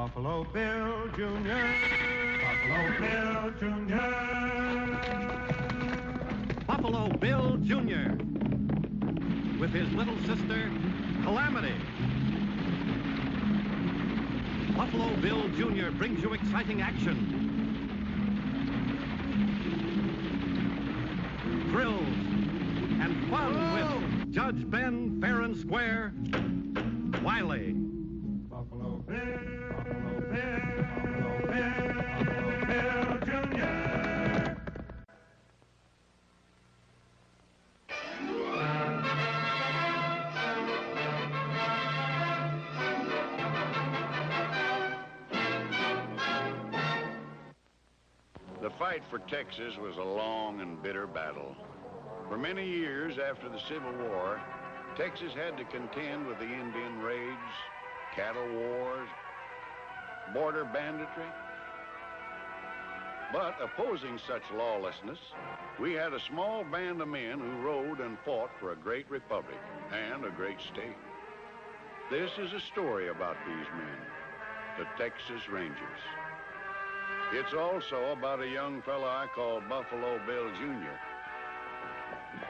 Buffalo Bill Jr. Buffalo Bill Jr. Buffalo Bill Jr. with his little sister, Calamity. Buffalo Bill Jr. brings you exciting action, thrills, and fun with Judge Ben Fair and Square, Wiley. Buffalo Bill, Buffalo Bill, Buffalo Bill, Buffalo Bill Jr. The fight for Texas was a long and bitter battle. For many years after the Civil War, Texas had to contend with the Indian raids, cattle wars, border banditry. But opposing such lawlessness, we had a small band of men who rode and fought for a great republic and a great state. This is a story about these men, the Texas Rangers. It's also about a young fella I call Buffalo Bill Jr.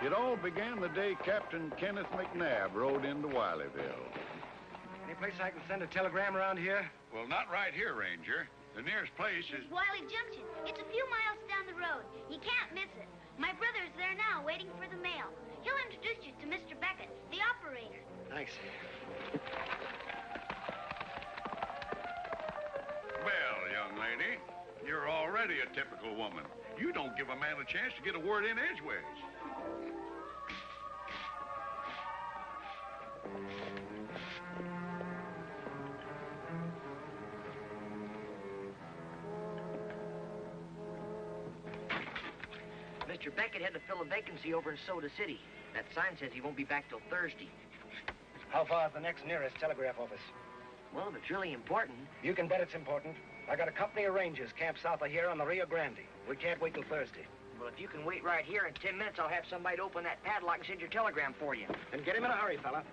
It all began the day Captain Kenneth McNabb rode into Wileyville. Any place I can send a telegram around here? Well, not right here, Ranger. The nearest place is... It's Wiley Junction. It's a few miles down the road. You can't miss it. My brother's there now, waiting for the mail. He'll introduce you to Mr. Beckett, the operator. Thanks. Well, young lady, you're already a typical woman. You don't give a man a chance to get a word in edgeways. Mr. Beckett had to fill a vacancy over in Soda City. That sign says he won't be back till Thursday. How far is the next nearest telegraph office? Well, if it's really important. You can bet it's important. I got a company of Rangers camped south of here on the Rio Grande. We can't wait till Thursday. Well, if you can wait right here, in 10 minutes I'll have somebody to open that padlock and send your telegram for you. Then get him in a hurry, fella.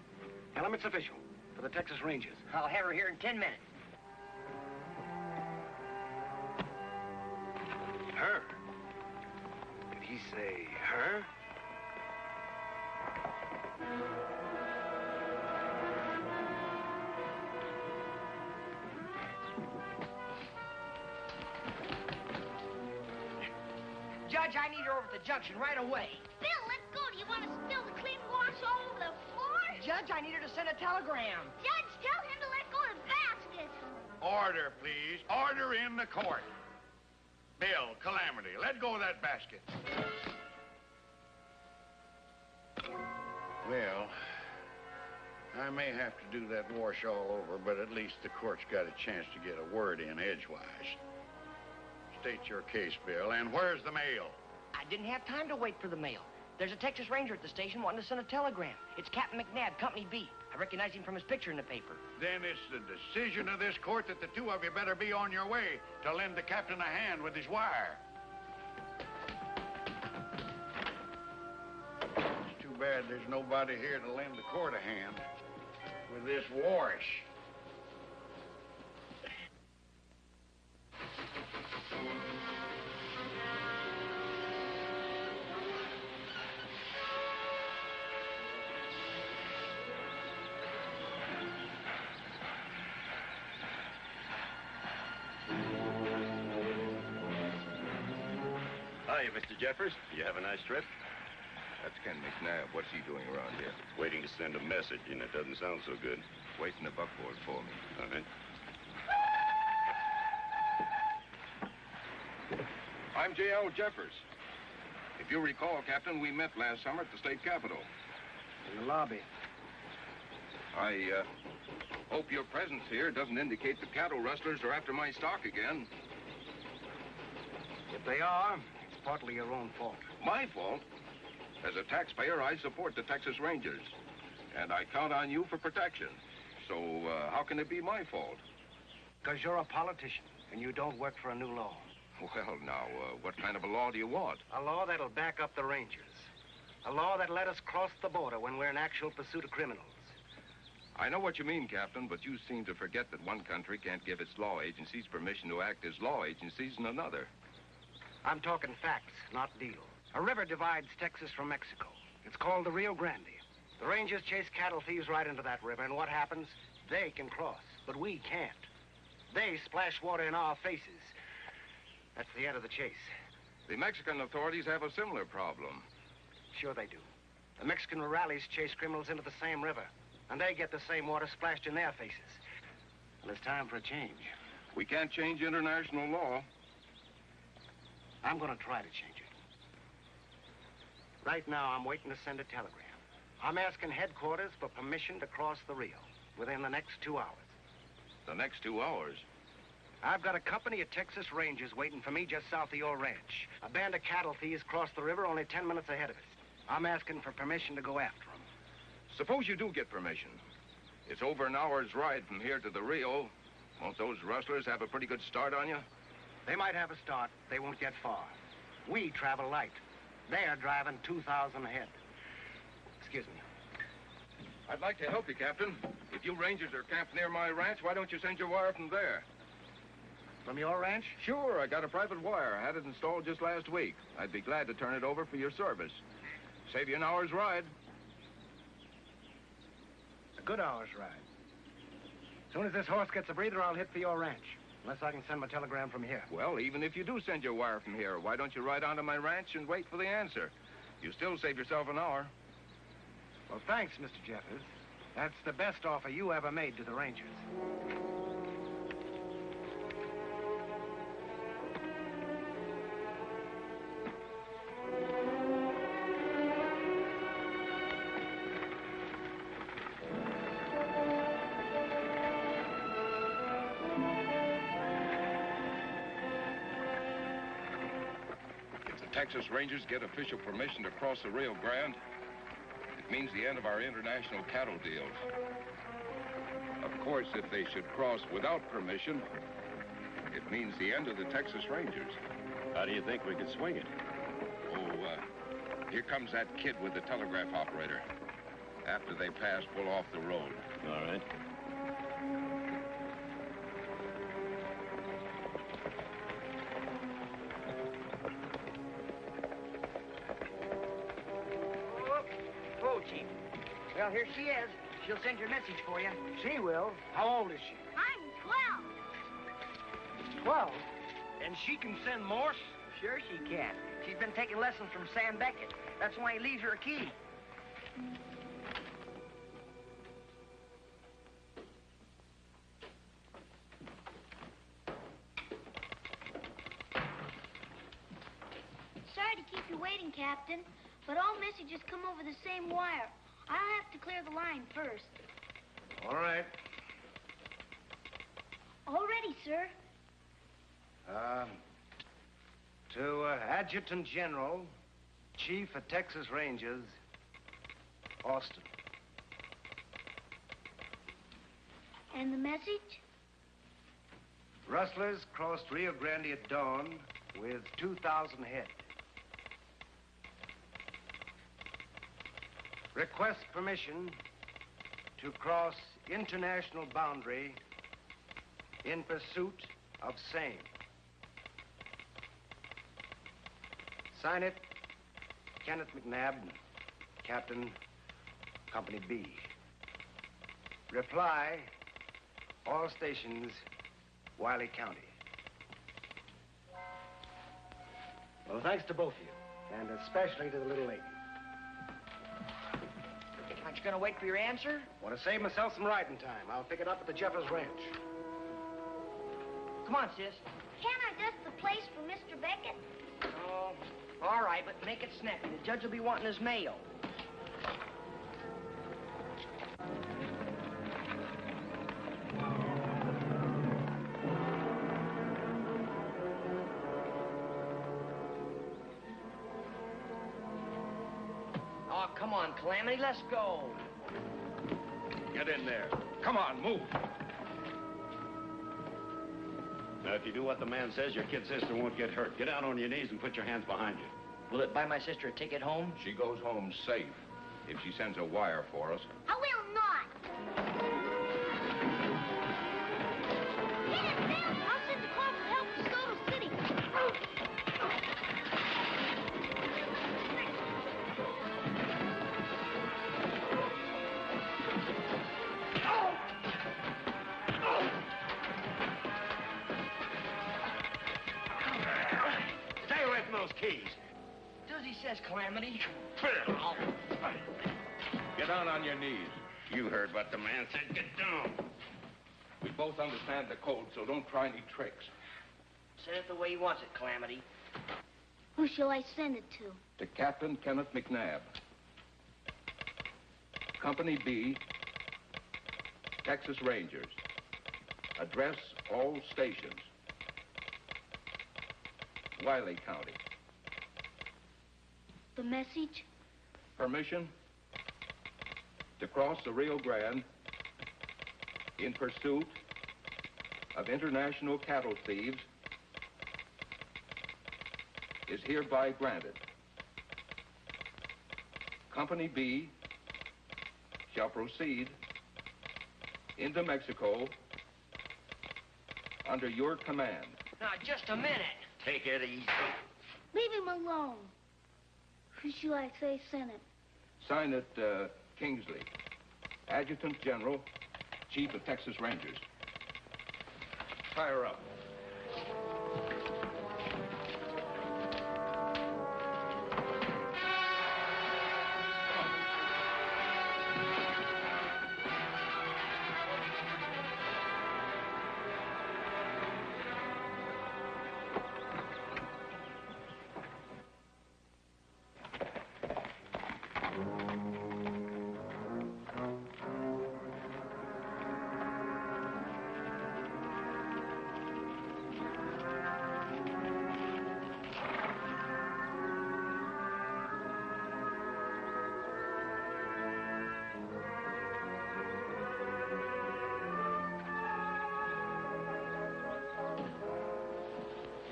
Tell him it's official. For the Texas Rangers. I'll have her here in 10 minutes. Her? Did he say her? Judge, I need her over at the junction right away. Bill, let's go. Do you want to spill the clean wash all over the floor? Judge, I need her to send a telegram. Judge, tell him to let go of the basket. Order, please. Order in the court. Bill, Calamity, let go of that basket. Well, I may have to do that wash all over, but at least the court's got a chance to get a word in edgewise. State your case, Bill, and where's the mail? I didn't have time to wait for the mail. There's a Texas Ranger at the station wanting to send a telegram. It's Captain McNabb, Company B. I recognize him from his picture in the paper. Then it's the decision of this court that the two of you better be on your way to lend the captain a hand with his wire. It's too bad there's nobody here to lend the court a hand with this wash. Hi, Mr. Jeffers. You have a nice trip? That's Ken McNabb. What's he doing around here? Waiting to send a message, and it doesn't sound so good. Waiting the buckboard for me. All right. I'm J.L. Jeffers. If you recall, Captain, we met last summer at the state capitol. In the lobby. I hope your presence here doesn't indicate the cattle rustlers are after my stock again. If they are, it's partly your own fault. My fault? As a taxpayer, I support the Texas Rangers. And I count on you for protection. So, how can it be my fault? Because you're a politician, and you don't work for a new law. Well, now, what kind of a law do you want? A law that'll back up the Rangers. A law that'll let us cross the border when we're in actual pursuit of criminals. I know what you mean, Captain, but you seem to forget that one country can't give its law agencies permission to act as law agencies in another. I'm talking facts, not deal. A river divides Texas from Mexico. It's called the Rio Grande. The Rangers chase cattle thieves right into that river, and what happens? They can cross, but we can't. They splash water in our faces. That's the end of the chase. The Mexican authorities have a similar problem. Sure they do. The Mexican rurales chase criminals into the same river, and they get the same water splashed in their faces. Well, it's time for a change. We can't change international law. I'm going to try to change it. Right now, I'm waiting to send a telegram. I'm asking headquarters for permission to cross the Rio within the next 2 hours. The next 2 hours? I've got a company of Texas Rangers waiting for me just south of your ranch. A band of cattle thieves crossed the river only 10 minutes ahead of us. I'm asking for permission to go after them. Suppose you do get permission. It's over an hour's ride from here to the Rio. Won't those rustlers have a pretty good start on you? They might have a start. They won't get far. We travel light. They're driving 2,000 ahead. Excuse me. I'd like to help you, Captain. If you Rangers are camped near my ranch, why don't you send your wire from there? From your ranch? Sure, I got a private wire. I had it installed just last week. I'd be glad to turn it over for your service. Save you an hour's ride. It's a good hour's ride. As soon as this horse gets a breather, I'll hit for your ranch. Unless I can send my telegram from here. Well, even if you do send your wire from here, why don't you ride on to my ranch and wait for the answer? You still save yourself an hour. Well, thanks, Mr. Jeffers. That's the best offer you ever made to the Rangers. Texas Rangers get official permission to cross the Rio Grande, it means the end of our international cattle deals. Of course, if they should cross without permission, it means the end of the Texas Rangers. How do you think we could swing it? Here comes that kid with the telegraph operator. After they pass, pull off the road. All right. Well, here she is. She'll send your message for you. She will? How old is she? I'm 12. 12? And she can send Morse? Sure she can. She's been taking lessons from Sam Beckett. That's why he leaves her a key. Sorry to keep you waiting, Captain, but all messages come over the same wire. I'll have to clear the line first. All right. All ready, sir. To Adjutant General, Chief of Texas Rangers, Austin. And the message? Rustlers crossed Rio Grande at dawn with 2,000 head. Request permission to cross international boundary in pursuit of same. Sign it, Kenneth McNabb, Captain, Company B. Reply, all stations, Wiley County. Well, thanks to both of you, and especially to the little lady. Aren't you going to wait for your answer? Want to save myself some riding time. I'll pick it up at the Jeffers Ranch. Come on, sis. Can't I dust the place for Mr. Beckett? Oh, all right, but make it snappy. The judge will be wanting his mail. Oh, come on, Calamity, let's go. Get in there. Come on, move. Now, if you do what the man says, your kid sister won't get hurt. Get down on your knees and put your hands behind you. Will it buy my sister a ticket home? She goes home safe. if she sends a wire for us. I will not. Hit it, Bill! I'll send the call for help to Soto City. Stay away from those keys. Susie says Calamity. Get down on your knees. You heard what the man said. Get down. We both understand the code, so don't try any tricks. Send it the way he wants it, Calamity. Who shall I send it to? To Captain Kenneth McNabb. Company B, Texas Rangers. Address all stations. Wiley County. The message? Permission to cross the Rio Grande in pursuit of international cattle thieves is hereby granted. Company B shall proceed into Mexico under your command. Now, just a minute. Take it easy. Leave him alone. Who shall I say sent it? Sign it, Kingsley, Adjutant General, Chief of Texas Rangers. Tie her up.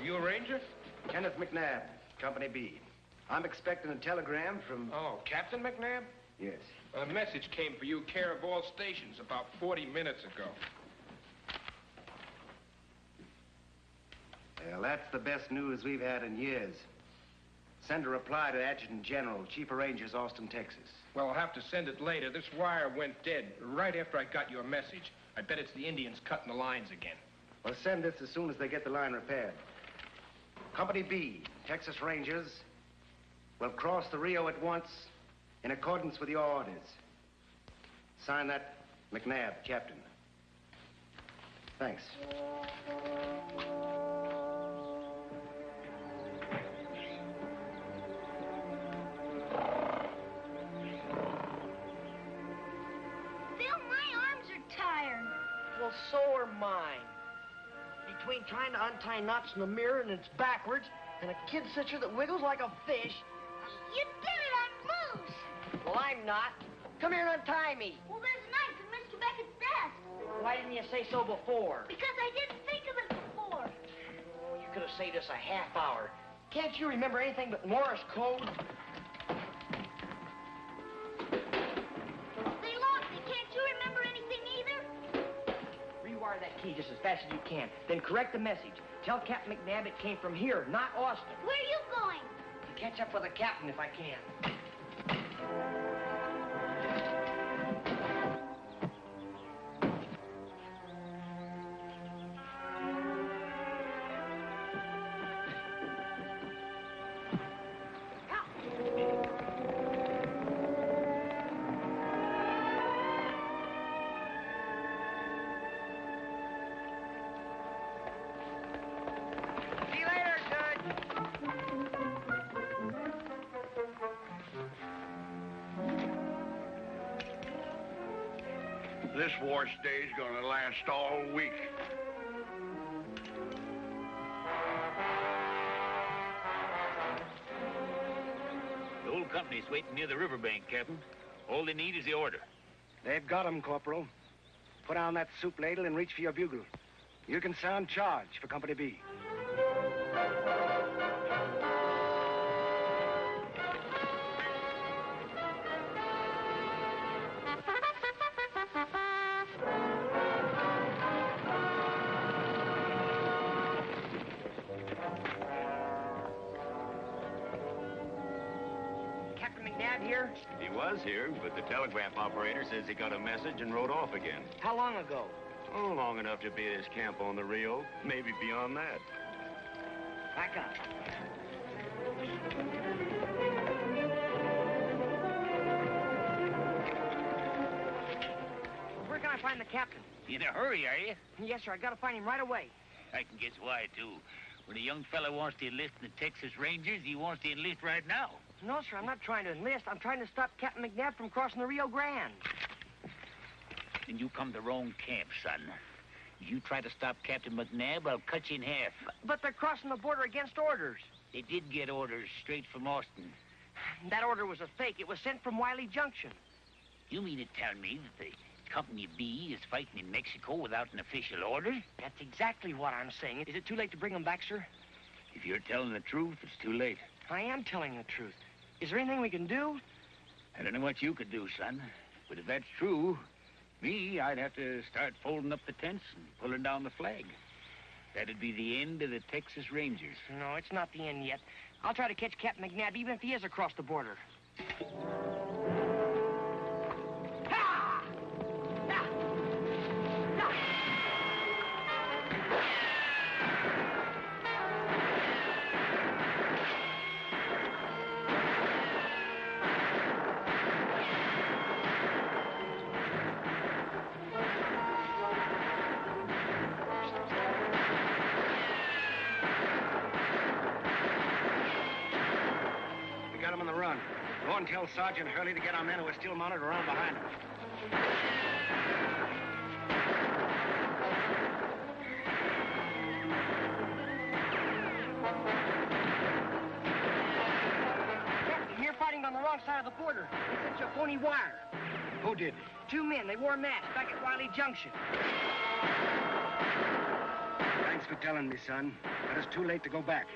You a ranger? Kenneth McNabb, Company B. I'm expecting a telegram from... Oh, Captain McNabb? Yes. A message came for you, care of all stations, about 40 minutes ago. Well, that's the best news we've had in years. Send a reply to Adjutant General, Chief of Rangers, Austin, Texas. Well, I'll have to send it later. This wire went dead right after I got your message. I bet it's the Indians cutting the lines again. Well, send this as soon as they get the line repaired. Company B, Texas Rangers, will cross the Rio at once in accordance with your orders. Sign that, McNabb, Captain. Thanks. Bill, my arms are tired. Well, so are mine. Between trying to untie knots in the mirror and it's backwards, and a kid sister that wiggles like a fish. You did it on moose. Well, I'm not. Come here and untie me. Well, there's a knife in Mr. Beckett's desk. Why didn't you say so before? Because I didn't think of it before. Oh, you could have saved us a half hour. Can't you remember anything but Morse code? They lost it. Can't you remember anything either? Rewire that key just as fast as you can. Then correct the message. Tell Captain McNabb it came from here, not Austin. Where are you going? To catch up with the captain if I can. See you later, Judge. This war stage gonna last all week. The whole company's waiting near the riverbank, Captain. All they need is the order. They've got him, Corporal. Put down that soup ladle and reach for your bugle. You can sound charge for Company B. He was here, but the telegraph operator says he got a message and rode off again. How long ago? Oh, long enough to be at his camp on the Rio. Maybe beyond that. Back up. Where can I find the captain? In a hurry, are you? Yes, sir. I gotta find him right away. I can guess why, too. When a young fella wants to enlist in the Texas Rangers, he wants to enlist right now. No, sir. I'm not trying to enlist. I'm trying to stop Captain McNabb from crossing the Rio Grande. Then you come to wrong camp, son. If you try to stop Captain McNabb, I'll cut you in half. But they're crossing the border against orders. They did get orders straight from Austin. That order was a fake. It was sent from Wiley Junction. You mean to tell me that the Company B is fighting in Mexico without an official order? That's exactly what I'm saying. Is it too late to bring them back, sir? If you're telling the truth, it's too late. I am telling the truth. Is there anything we can do? I don't know what you could do, son. But if that's true, I'd have to start folding up the tents and pulling down the flag. That'd be the end of the Texas Rangers. No, it's not the end yet. I'll try to catch Captain McNabb even if he is across the border. We got him on the run. Go and tell Sergeant Hurley to get our men who are still mounted around behind him. Captain, you're fighting on the wrong side of the border. They sent you a phony wire. Who did? 2 men. They wore masks back at Wiley Junction. Thanks for telling me, son. But it's too late to go back.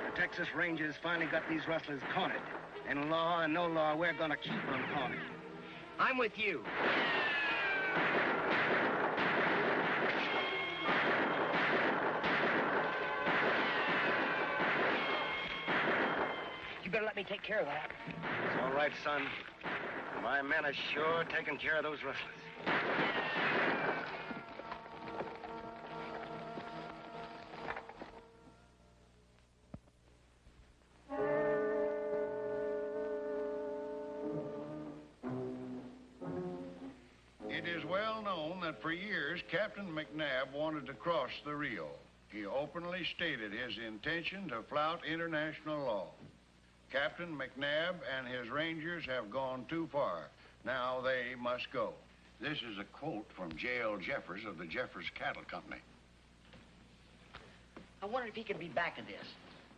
The Texas Rangers finally got these rustlers cornered. And law and no law, we're gonna keep them cornered. I'm with you. You better let me take care of that. It's all right, son. My men are sure taking care of those rustlers. It is well known that for years Captain McNabb wanted to cross the Rio. He openly stated his intention to flout international law. Captain McNabb and his Rangers have gone too far. Now they must go. This is a quote from J.L. Jeffers of the Jeffers Cattle Company. I wonder if he could be back of this.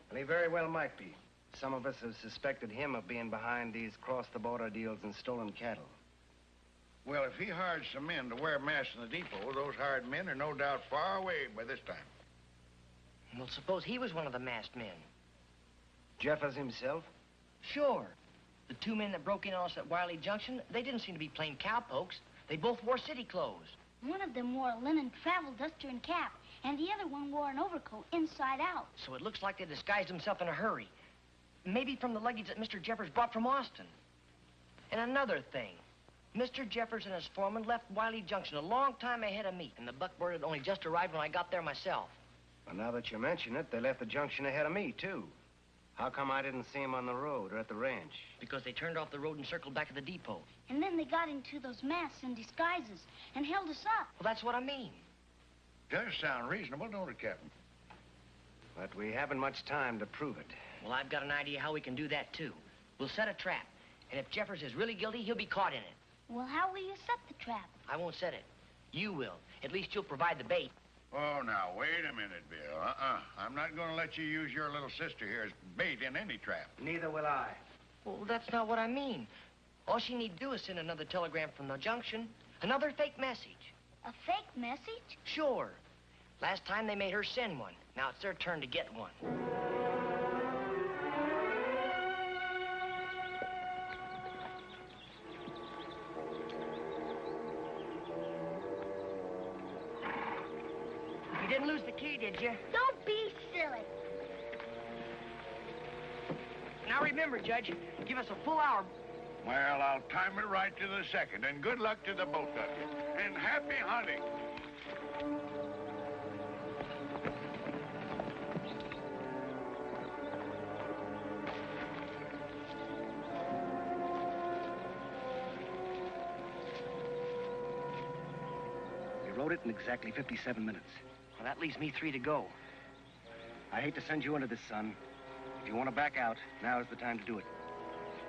Well, he very well might be. Some of us have suspected him of being behind these cross-the-border deals in stolen cattle. Well, if he hired some men to wear masks in the depot, those hired men are no doubt far away by this time. Well, suppose he was one of the masked men. Jeffers himself? Sure. The 2 men that broke in on us at Wiley Junction, they didn't seem to be plain cowpokes. They both wore city clothes. One of them wore a linen travel duster and cap, and the other one wore an overcoat inside out. So it looks like they disguised themselves in a hurry. Maybe from the luggage that Mr. Jeffers brought from Austin. And another thing. Mr. Jeffers and his foreman left Wiley Junction a long time ahead of me, and the buckboard had only just arrived when I got there myself. Well, now that you mention it, they left the junction ahead of me, too. How come I didn't see them on the road or at the ranch? Because they turned off the road and circled back at the depot. And then they got into those masks and disguises and held us up. Well, that's what I mean. Does sound reasonable, don't it, Captain? But we haven't much time to prove it. Well, I've got an idea how we can do that, too. We'll set a trap. And if Jeffers is really guilty, he'll be caught in it. Well, how will you set the trap? I won't set it. You will. At least you'll provide the bait. Oh, now, wait a minute, Bill. I'm not going to let you use your little sister here as bait in any trap. Neither will I. Well, that's not what I mean. All she need do is send another telegram from the junction. Another fake message. A fake message? Sure. Last time they made her send one. Now it's their turn to get one. You didn't lose the key, did you? Don't be silly. Now remember, Judge, give us a full hour Well, I'll time it right to the second, and good luck to the both of you. And happy hunting. We rode it in exactly 57 minutes. Well, that leaves me 3 to go. I hate to send you into this, son. If you want to back out, now is the time to do it.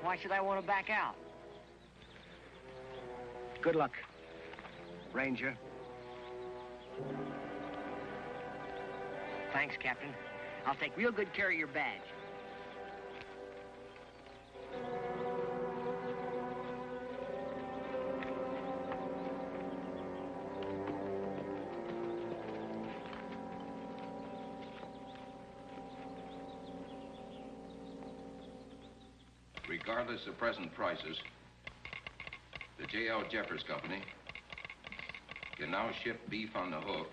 Why should I want to back out? Good luck, Ranger. Thanks, Captain. I'll take real good care of your badge. Regardless of present prices, the J.L. Jeffers Company can now ship beef on the hoof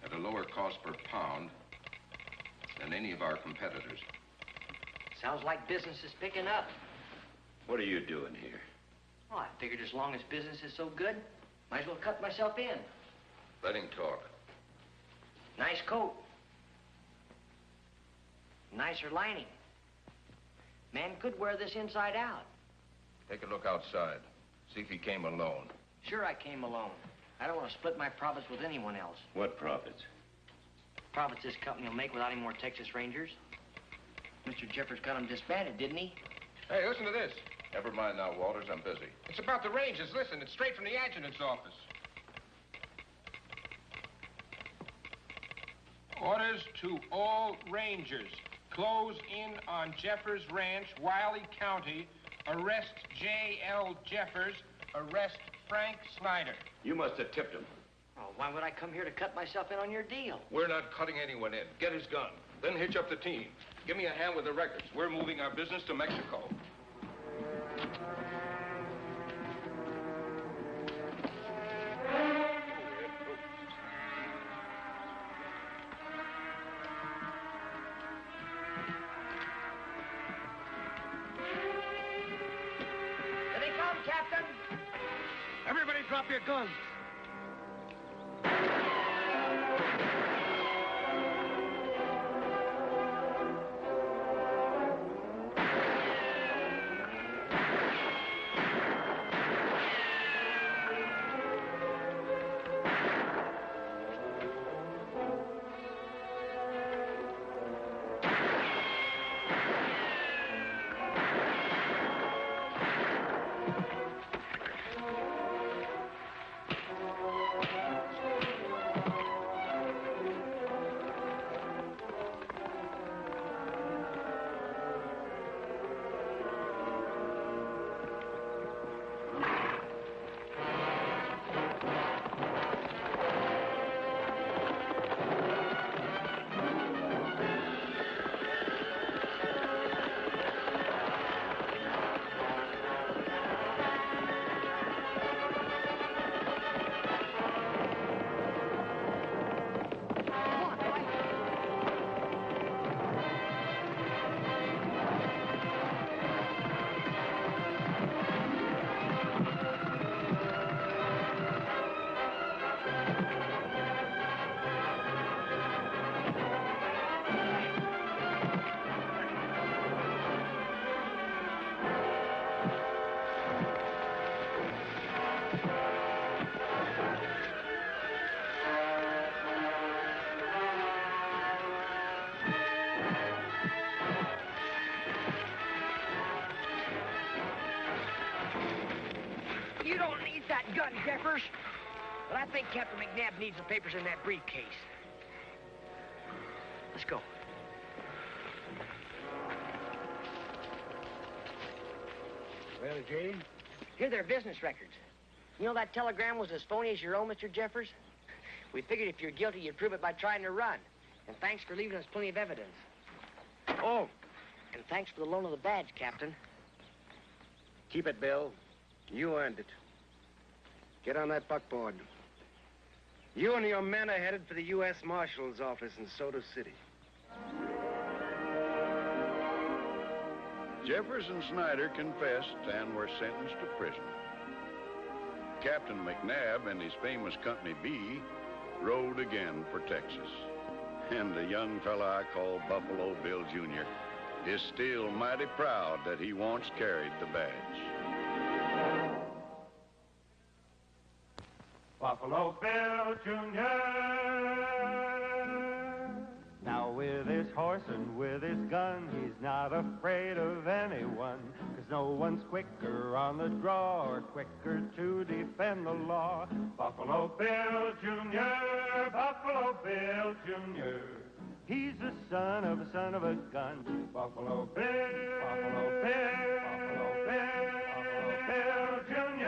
at a lower cost per pound than any of our competitors. Sounds like business is picking up. What are you doing here? Well, I figured as long as business is so good, might as well cut myself in. Let him talk. Nice coat. Nicer lining. Man could wear this inside out. Take a look outside. See if he came alone. Sure, I came alone. I don't want to split my profits with anyone else. What profits? Profits this company will make without any more Texas Rangers. Mr. Jeffers got them disbanded, didn't he? Hey, listen to this. Never mind now, Walters. I'm busy. It's about the Rangers. Listen, it's straight from the adjutant's office. Orders to all Rangers. Close in on Jeffers Ranch, Wiley County. Arrest J.L. Jeffers. Arrest Frank Snyder. You must have tipped him. Oh, why would I come here to cut myself in on your deal? We're not cutting anyone in. Get his gun. Then hitch up the team. Give me a hand with the records. We're moving our business to Mexico. Here they come, Captain. Everybody drop your guns. You don't need that gun, Jeffers. But I think Captain McNabb needs the papers in that briefcase. Let's go. Well, Jay? Here, they're business records. You know that telegram was as phony as your own, Mr. Jeffers? We figured if you're guilty, you'd prove it by trying to run. And thanks for leaving us plenty of evidence. Oh, And thanks for the loan of the badge, Captain. keep it, Bill. You earned it. Get on that buckboard. You and your men are headed for the U.S. Marshal's office in Soda City. Jeffers and Snyder confessed and were sentenced to prison. Captain McNabb and his famous Company B rode again for Texas. And the young fella I call Buffalo Bill Jr. is still mighty proud that he once carried the badge. Buffalo Bill Jr. Now with his horse and with his gun, he's not afraid of anyone, 'cause no one's quicker on the draw or quicker to defend the law. Buffalo Bill Jr., Buffalo Bill Jr. He's the son of a gun. Buffalo Bill, Buffalo Bill, Buffalo Bill, Buffalo Bill Jr.